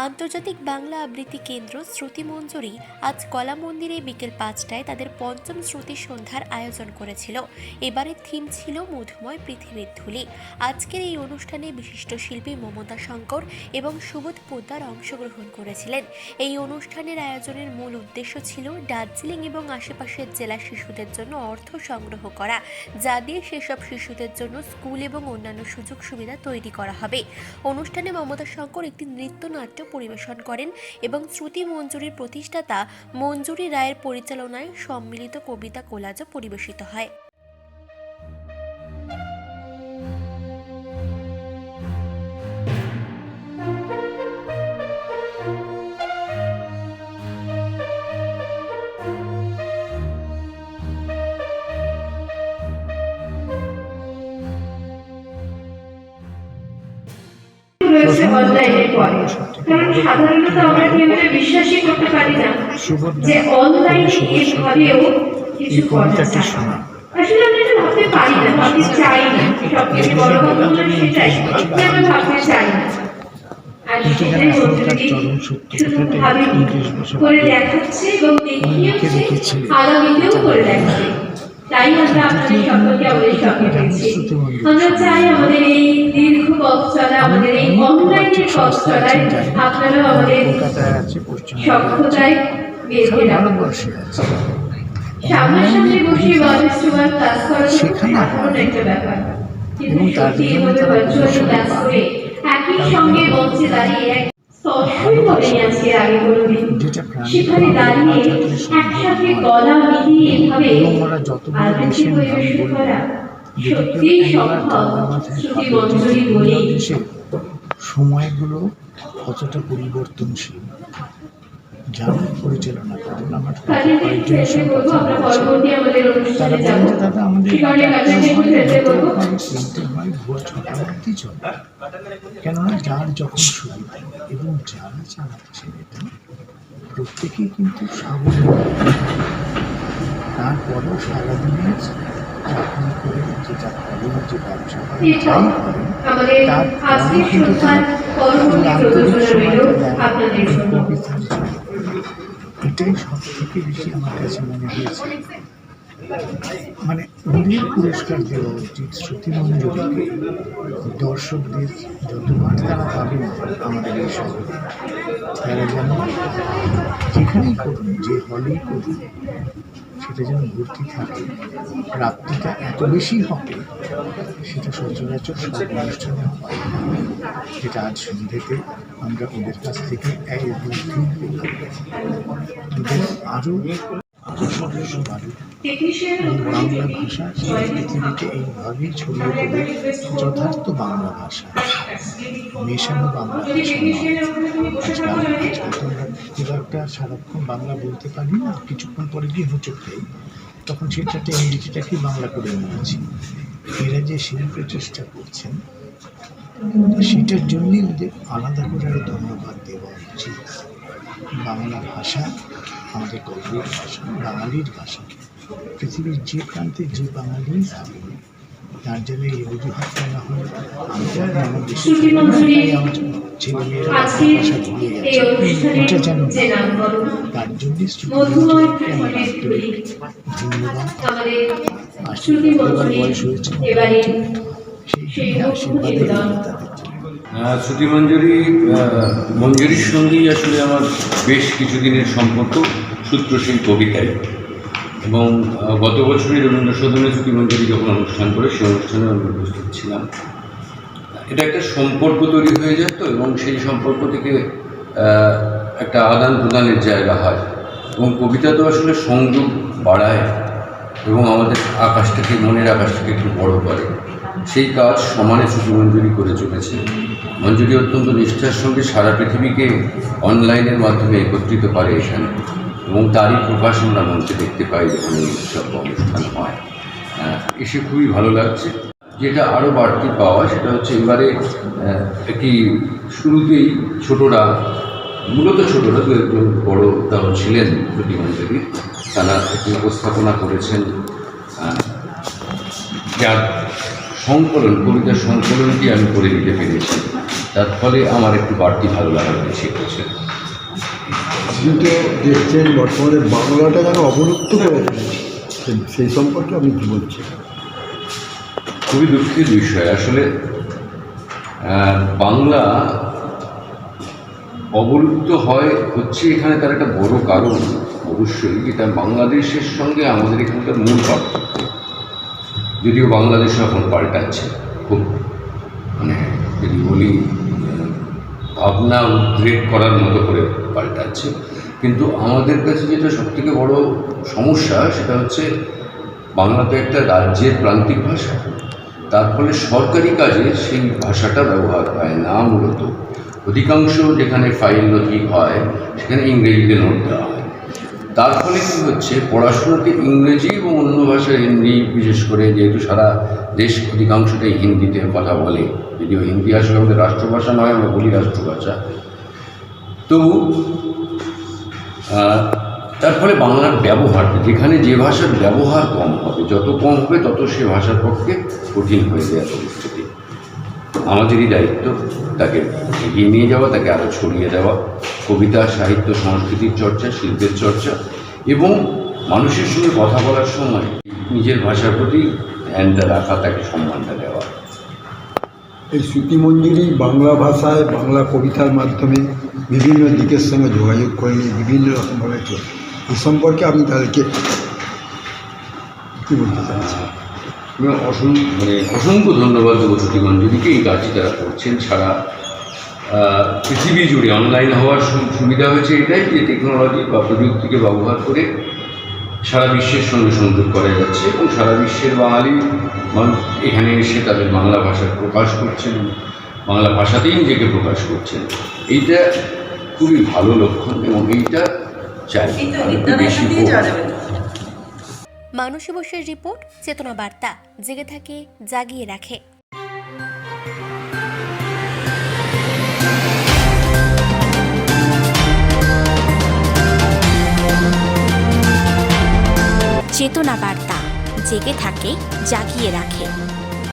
আন্তর্জাতিক বাংলা আবৃত্তি কেন্দ্র শ্রুতি মঞ্জুরি আজ কলা মন্দিরে বিকেল ৫টায় তাদের পঞ্চম শ্রুতি সন্ধ্যার আয়োজন করেছিল। এবারের থিম ছিল মধুময় পৃথিবীর ধূলি। আজকের এই অনুষ্ঠানে বিশিষ্ট শিল্পী মমতা শঙ্কর এবং সুবোধ পোদ্দার অংশগ্রহণ করেছিলেন। এই অনুষ্ঠানের আয়োজনের মূল উদ্দেশ্য ছিল দার্জিলিং এবং আশেপাশের জেলার শিশুদের জন্য অর্থ সংগ্রহ করা, যা দিয়ে সেসব শিশুদের জন্য স্কুল এবং অন্যান্য সুযোগ সুবিধা তৈরি করা হবে। অনুষ্ঠানে মমতা শঙ্কর একটি নৃত্যনাট্য পরিবেশন করেন এবং শ্রুতি মঞ্জুরির প্রতিষ্ঠাতা মঞ্জুরি রায়ের পরিচালনায় সম্মিলিত কবিতা কোলাজও পরিবেশিত হয়। রয়েছে অনলাইনের পরে, কারণ সাধারণত আমরা কেউই বিশ্বাসই করতে পারি না যে অনলাইনে এভাবেও কিছু করা যায়। আসলে আমরা এটা ভাবতে পারি না, ভাবতে চাই না। সবথেকে বড় কথা হলো সেটাই যে আমরা ভাবতে চাই না। আর সেটাই মন্ত্রী শুধুভাবে করে দেখাচ্ছে এবং দেখিয়েছে, আগামীতেও করে দেখাচ্ছে। তাই আমরা আপনাদের সকলকে আমাদের সঙ্গে পেয়েছি। আমরা চাই আমাদের এই দীর্ঘ পথ চলা, আমাদের এই অনলাইনের পথ চলায় আপনারাও আমাদের সক্ষতায় বেঁধে রাখুন। সামনাসামনি বসে ভার্চুয়াল ক্লাস করা সাধারণ একটা ব্যাপার, কিন্তু সত্যি এভাবে ভার্চুয়াল ক্লাস করে একই সঙ্গে মঞ্চে দাঁড়িয়ে এক স্পর্শই করেনি আজকের আগে কোনোদিন। সেখানে দাঁড়িয়ে একসাথে গলা মিলিয়ে এভাবে আবৃত্তি পরিবেশন করা সত্যিই সম্ভব শ্রুতি মঞ্জুরি বলেই। সময়গুলো কতটা পরিবর্তনশীল যারা পরিচালনা করেন, আমার তারা বলেন যে দাদা আমাদের কিনতে হয় ভোর ৬টার মধ্যেই চলে, কেননা যার যখন সুবিধা এবং যারা চালাচ্ছে এটা প্রত্যেকেই কিন্তু স্বাবলম্বী। তারপরেও সারাদিনে চাকরি করে যেটা করেন, যে ব্যবসা করেন, যাই করেন, তারপরেও কিন্তু আন্তরিক সময়টা দেয়। এটাই সব থেকে বেশি আমার কাছে মনে হয়েছে, মানে ওদের পুরস্কার দেওয়া উচিত শ্রুতি মঞ্জুরিকে। দর্শকদের যতবার তারা পাবেন আমাদের এই শহরে, তারা যেন যেখানেই করুন, যে হলেই করুন, সেটা যেন ভর্তি থাকে। প্রাপ্তিটা এত বেশি হবে সেটা সচরাচর সব অনুষ্ঠানে হয় না, যেটা আজ সন্ধ্যেতে আমরা ওদের কাছ থেকে এক বুদ্ধি পেলাম। ওদের আরও সদস্য বাড়ুক, বাংলা ভাষা সারা পৃথিবীতে এইভাবেই ছড়িয়ে পড়ে। যথার্থ বাংলা ভাষা, মেশানো বাংলা ভাষা নয়। আজকাল তো আমরা খুব একটা সারাক্ষণ বাংলা বলতে পারি না, কিছুক্ষণ পরে গিয়ে হোঁচট খাই, তখন সেটাতে ইংরেজিটাকে বাংলা করে নিয়েছি। এরা যে সেই প্রচেষ্টা করছেন, সেটার জন্যই ওদের আলাদা করে আরও ধন্যবাদ দেওয়া উচিত। বাংলা ভাষা আমাদের গর্বের ভাষা, বাঙালির ভাষা। পৃথিবীর যে প্রান্তে যে বাঙালি থাকবে, তার জন্য এই অজুহাতটা না হয় আমি তো আমার দেশে আমার ছেলেমেয়েরা ভাষা ভুলে যাচ্ছে, এটা যেন তার জন্যই শ্রুতি আমার আন্তরিক ধন্যবাদ। এবার বয়স হয়েছে, সেই আশীর্বাদে তাদের শ্রুতি মঞ্জুরির সঙ্গেই আসলে আমার বেশ কিছুদিনের সম্পর্ক সূত্রশীল কবিতায়, এবং গত বছরই রবীন্দ্রসদনে শ্রুতি মঞ্জুরি যখন অনুষ্ঠান করে সেই অনুষ্ঠানে আমি উপস্থিত ছিলাম। এটা একটা সম্পর্ক তৈরি হয়ে যায় তো, এবং সেই সম্পর্ক থেকে একটা আদান প্রদানের জায়গা হয়, এবং কবিতা তো আসলে সংযোগ বাড়ায় এবং আমাদের আকাশটাকে, মনের আকাশটাকে একটু বড় করে। সেই কাজ সমানে শ্রুতি মঞ্জুরি করে চলেছে। মঞ্জুরি অত্যন্ত নিষ্ঠার সঙ্গে সারা পৃথিবীকে অনলাইনের মাধ্যমে একত্রিত করে এখানে, এবং তারই প্রকাশ আমরা মঞ্চে দেখতে পাই যখন এই সব অনুষ্ঠান হয়। এসে খুবই ভালো লাগছে। যেটা আরও বাড়তি পাওয়া সেটা হচ্ছে এবারে একটি শুরুতেই ছোটরা, মূলত ছোটরা, দু একজন বড় তাও ছিলেন শ্রুতি মঞ্জুরি, তারা একটি উপস্থাপনা করেছেন যার সংকলন, কবিতার সংকলনটি আমি করে দিতে পেরেছি। তার ফলে আমার একটু বাড়তি ভালো লাগা বেশি হচ্ছে। আপনি তো দেখছেন বর্তমানে বাংলাটা যেন অবলুপ্ত করে ফেলেছে, সেই সম্পর্কে আপনি কী বলছেন? খুবই দুঃখের বিষয় আসলে। বাংলা অবলুপ্ত হচ্ছে এখানে তার একটা বড় কারণ অবশ্যই, যেটা বাংলাদেশের সঙ্গে আমাদের এখানকার মূল পার্থক্য। যদিও বাংলাদেশ এখন পাল্টাচ্ছে খুব, মানে যদি বলি ভাবনা উদ্রেক করার মতো করে পাল্টাচ্ছে, কিন্তু আমাদের কাছে যেটা সবথেকে বড় সমস্যা সেটা হচ্ছে বাংলা তো একটা রাজ্যের প্রান্তিক ভাষা। তার ফলে সরকারি কাজে সেই ভাষাটা ব্যবহার হয় না। মূলত অধিকাংশ যেখানে ফাইল নথি হয় সেখানে ইংরেজিতে নোট দেওয়া হয়। তার ফলে কী হচ্ছে, পড়াশোনাতে ইংরেজি এবং অন্য ভাষা হিন্দি, বিশেষ করে যেহেতু সারা দেশ অধিকাংশটাই হিন্দিতে কথা বলে, যদিও হিন্দি আসলে আমাদের রাষ্ট্রভাষা নয়, আমরা বলি রাষ্ট্রভাষা, তবু তার ফলে বাংলার ব্যবহার, যেখানে যে ভাষার ব্যবহার কম হবে, যত কম হবে তত সে ভাষার পক্ষে কঠিন হয়ে যায় পরিস্থিতি। আমাদেরই দায়িত্ব তাকে এগিয়ে নিয়ে যাওয়া, তাকে আরও ছড়িয়ে দেওয়া, কবিতা, সাহিত্য, সংস্কৃতির চর্চা, শিল্পের চর্চা, এবং মানুষের সঙ্গে কথা বলার সময় নিজের ভাষার প্রতি ধ্যানটা রাখা, তাকে সম্মানটা দেওয়া। এই শ্রুতিমঞ্জুরি বাংলা ভাষায় বাংলা কবিতার মাধ্যমে বিভিন্ন দিকের সঙ্গে যোগাযোগ করে নিয়ে বিভিন্ন রকমভাবে চলে। এই সম্পর্কে আপনি তাদেরকে কী বলতে চাইছেন? আমি অসংখ্য ধন্যবাদ দেবো শ্রুতিমঞ্জুরিকে। এই কাজটি তারা করছেন সারা পৃথিবী জুড়ে। অনলাইন হওয়ার সুবিধা হয়েছে এটাই যে টেকনোলজি বা প্রযুক্তিকে ব্যবহার করে সারা বিশ্বের সঙ্গে সংযোগ করা যাচ্ছে, এবং সারা বিশ্বের বাঙালি মানুষ এখানে এসে তাদের বাংলা ভাষার প্রকাশ করছেন, বাংলা ভাষাতেই নিজেকে প্রকাশ করছেন। এইটা খুবই ভালো লক্ষণ, এবং এইটা চাই একটু বেশি। মানসী বসুর রিপোর্ট, চেতনা বার্তা, জেগে থাকে, জাগিয়ে রাখে। চেতনা বার্তা, জেগে থাকে, জাগিয়ে রাখে।